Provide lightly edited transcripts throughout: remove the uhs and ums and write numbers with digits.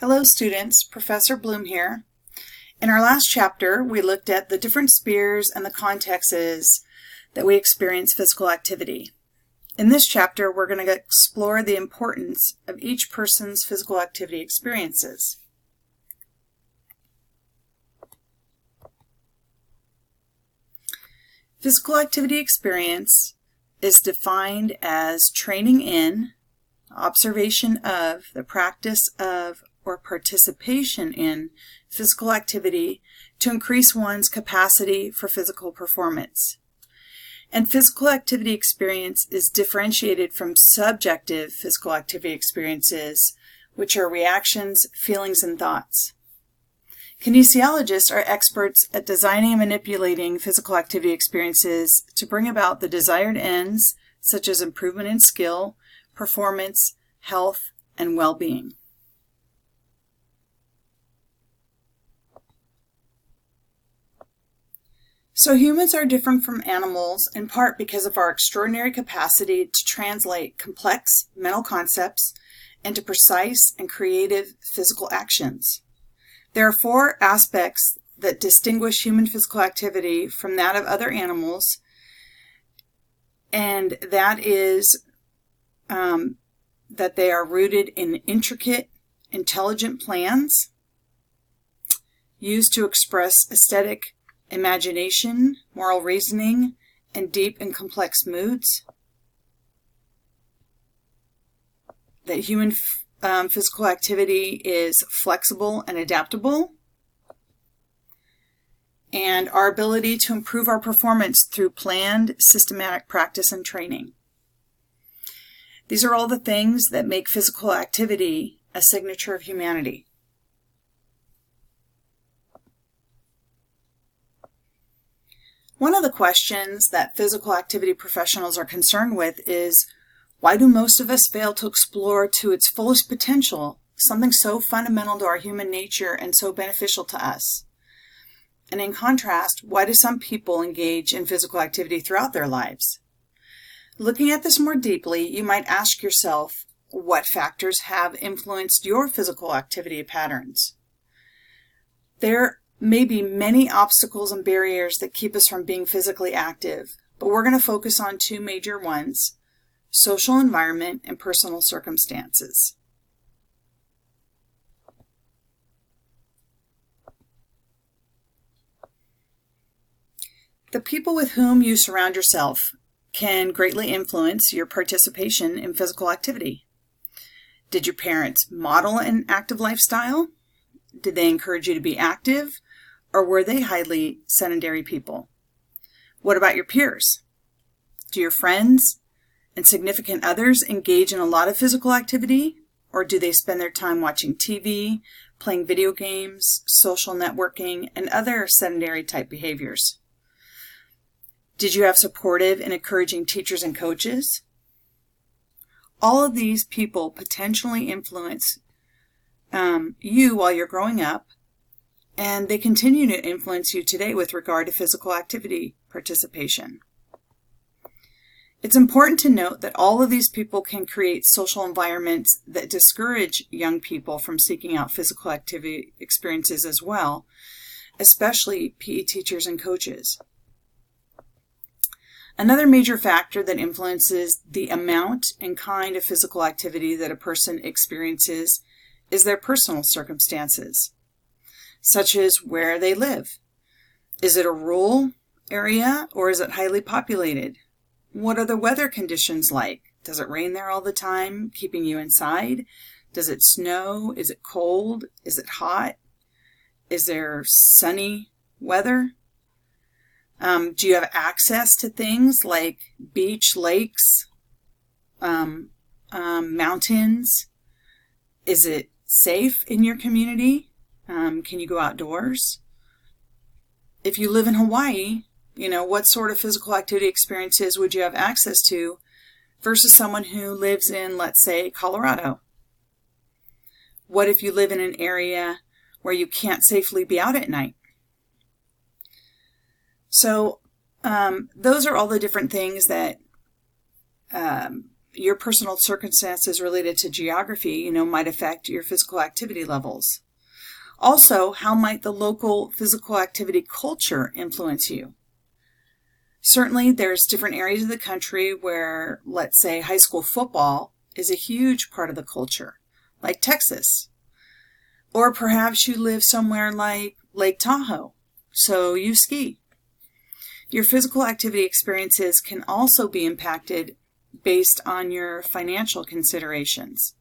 Hello students, Professor Bloom here. In our last chapter, we looked at the different spheres and the contexts that we experience physical activity. In this chapter, we're going to explore the importance of each person's physical activity experiences. Physical activity experience is defined as training in, observation of, the practice of, or participation in physical activity to increase one's capacity for physical performance. And physical activity experience is differentiated from subjective physical activity experiences, which are reactions, feelings, and thoughts. Kinesiologists are experts at designing and manipulating physical activity experiences to bring about the desired ends, such as improvement in skill, performance, health, and well-being. So humans are different from animals in part because of our extraordinary capacity to translate complex mental concepts into precise and creative physical actions. There are four aspects that distinguish human physical activity from that of other animals, and that is that they are rooted in intricate, intelligent plans used to express aesthetic imagination, moral reasoning, and deep and complex moods. That human physical activity is flexible and adaptable. And our ability to improve our performance through planned, systematic practice and training. These are all the things that make physical activity a signature of humanity. One of the questions that physical activity professionals are concerned with is, why do most of us fail to explore to its fullest potential something so fundamental to our human nature and so beneficial to us? And in contrast, why do some people engage in physical activity throughout their lives? Looking at this more deeply, you might ask yourself, what factors have influenced your physical activity patterns? There may be many obstacles and barriers that keep us from being physically active, but we're going to focus on two major ones: social environment and personal circumstances. The people with whom you surround yourself can greatly influence your participation in physical activity. Did your parents model an active lifestyle? Did they encourage you to be active? Or were they highly sedentary people? What about your peers? Do your friends and significant others engage in a lot of physical activity? Or do they spend their time watching TV, playing video games, social networking, and other sedentary type behaviors? Did you have supportive and encouraging teachers and coaches? All of these people potentially influence you while you're growing up, and they continue to influence you today with regard to physical activity participation. It's important to note that all of these people can create social environments that discourage young people from seeking out physical activity experiences as well, especially PE teachers and coaches. Another major factor that influences the amount and kind of physical activity that a person experiences is their personal circumstances, such as where they live. Is it a rural area or is it highly populated? What are the weather conditions like? Does it rain there all the time, keeping you inside? Does it snow? Is it cold? Is it hot? Is there sunny weather? Do you have access to things like beach, lakes, mountains? Is it safe in your community? Can you go outdoors? If you live in Hawaii, what sort of physical activity experiences would you have access to versus someone who lives in, let's say, Colorado? What if you live in an area where you can't safely be out at night? So those are all the different things that your personal circumstances related to geography, might affect your physical activity levels. Also, how might the local physical activity culture influence you? Certainly, there's different areas of the country where, let's say, high school football is a huge part of the culture, like Texas. Or perhaps you live somewhere like Lake Tahoe, so you ski. Your physical activity experiences can also be impacted based on your financial considerations.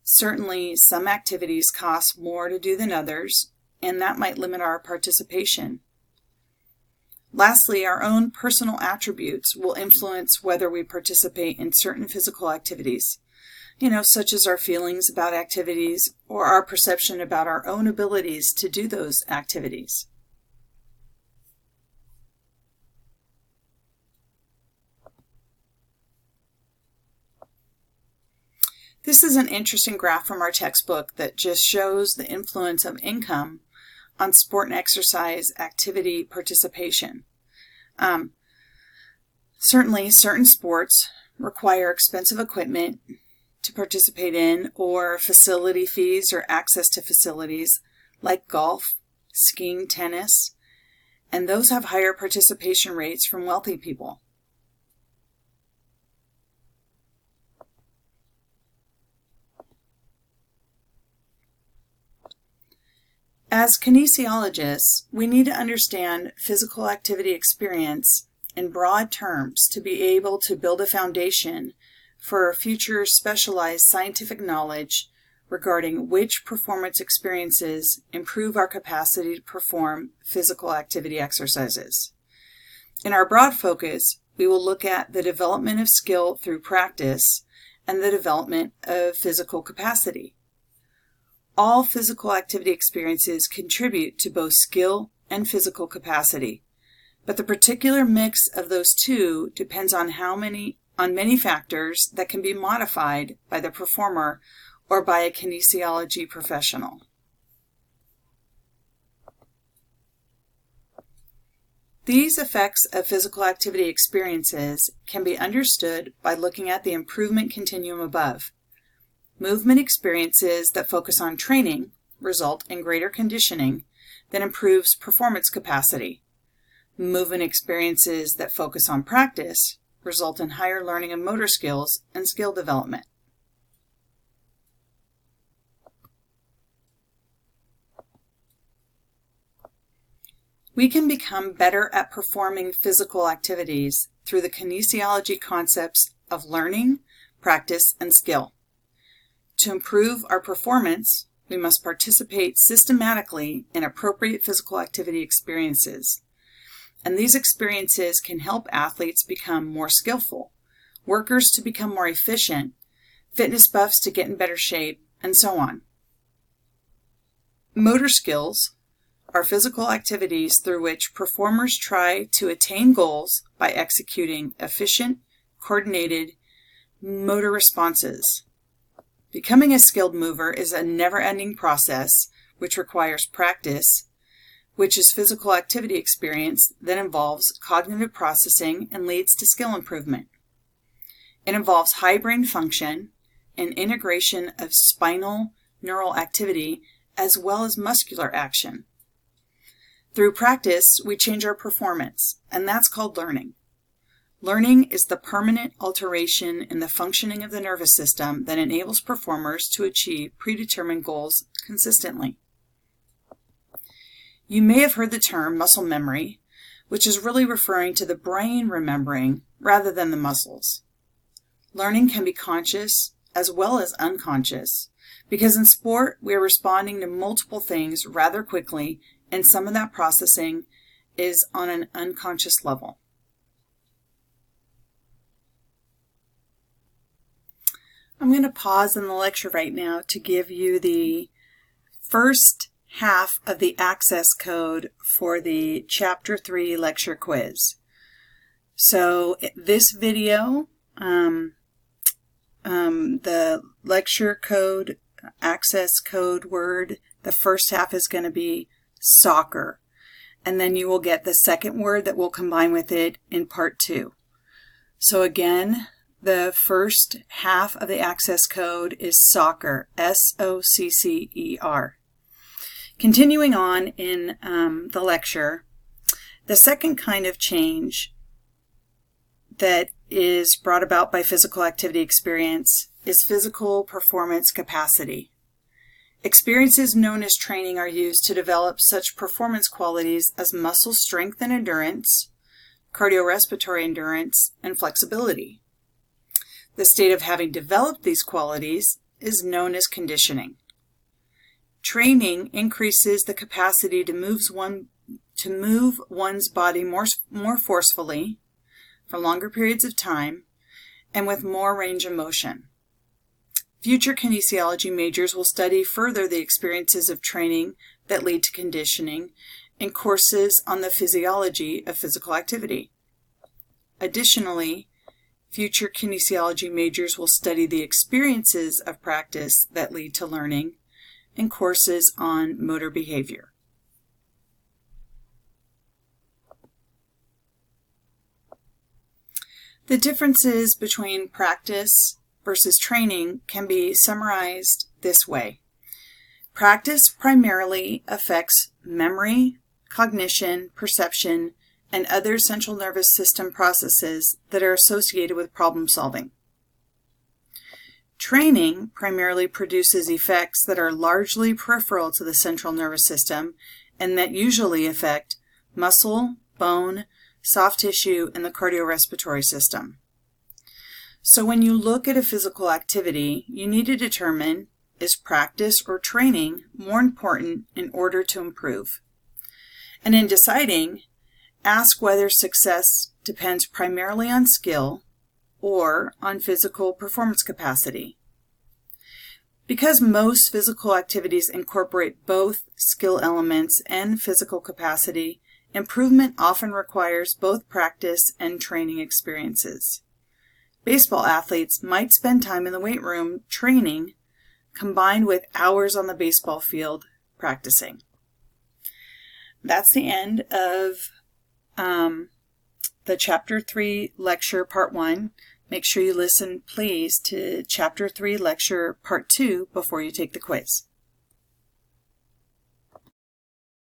Certainly, some activities cost more to do than others, and that might limit our participation. Lastly, our own personal attributes will influence whether we participate in certain physical activities, such as our feelings about activities or our perception about our own abilities to do those activities. This is an interesting graph from our textbook that just shows the influence of income on sport and exercise activity participation. Certainly, certain sports require expensive equipment to participate in, or facility fees or access to facilities like golf, skiing, tennis, and those have higher participation rates from wealthy people. As kinesiologists, we need to understand physical activity experience in broad terms to be able to build a foundation for future specialized scientific knowledge regarding which performance experiences improve our capacity to perform physical activity exercises. In our broad focus, we will look at the development of skill through practice and the development of physical capacity. All physical activity experiences contribute to both skill and physical capacity, but the particular mix of those two depends on many factors that can be modified by the performer or by a kinesiology professional. These effects of physical activity experiences can be understood by looking at the improvement continuum above. Movement experiences that focus on training result in greater conditioning that improves performance capacity. Movement experiences that focus on practice result in higher learning of motor skills and skill development. We can become better at performing physical activities through the kinesiology concepts of learning, practice, and skill. To improve our performance, we must participate systematically in appropriate physical activity experiences. And these experiences can help athletes become more skillful, workers to become more efficient, fitness buffs to get in better shape, and so on. Motor skills are physical activities through which performers try to attain goals by executing efficient, coordinated motor responses. Becoming a skilled mover is a never-ending process which requires practice, which is physical activity experience that involves cognitive processing and leads to skill improvement. It involves high brain function and integration of spinal neural activity as well as muscular action. Through practice, we change our performance, and that's called learning. Learning is the permanent alteration in the functioning of the nervous system that enables performers to achieve predetermined goals consistently. You may have heard the term muscle memory, which is really referring to the brain remembering rather than the muscles. Learning can be conscious as well as unconscious, because in sport we are responding to multiple things rather quickly, and some of that processing is on an unconscious level. I'm going to pause in the lecture right now to give you the first half of the access code for the Chapter 3 lecture quiz. So this video, the lecture code, access code word, the first half is going to be soccer. And then you will get the second word that will combine with it in part 2. So again, The first half of the access code is soccer, SOCCER. Continuing on in the lecture, the second kind of change that is brought about by physical activity experience is physical performance capacity. Experiences known as training are used to develop such performance qualities as muscle strength and endurance, cardiorespiratory endurance, and flexibility. The state of having developed these qualities is known as conditioning. Training increases the capacity to move one's body more forcefully for longer periods of time and with more range of motion. Future kinesiology majors will study further the experiences of training that lead to conditioning in courses on the physiology of physical activity. Additionally, future kinesiology majors will study the experiences of practice that lead to learning in courses on motor behavior. The differences between practice versus training can be summarized this way. Practice primarily affects memory, cognition, perception, and other central nervous system processes that are associated with problem solving. Training primarily produces effects that are largely peripheral to the central nervous system and that usually affect muscle, bone, soft tissue, and the cardiorespiratory system. So when you look at a physical activity, you need to determine, is practice or training more important in order to improve? And in deciding, ask whether success depends primarily on skill or on physical performance capacity. Because most physical activities incorporate both skill elements and physical capacity, improvement often requires both practice and training experiences. Baseball athletes might spend time in the weight room training combined with hours on the baseball field practicing. That's the end of the Chapter 3 lecture Part 1. Make sure you listen, please, to Chapter 3 lecture Part 2 before you take the quiz.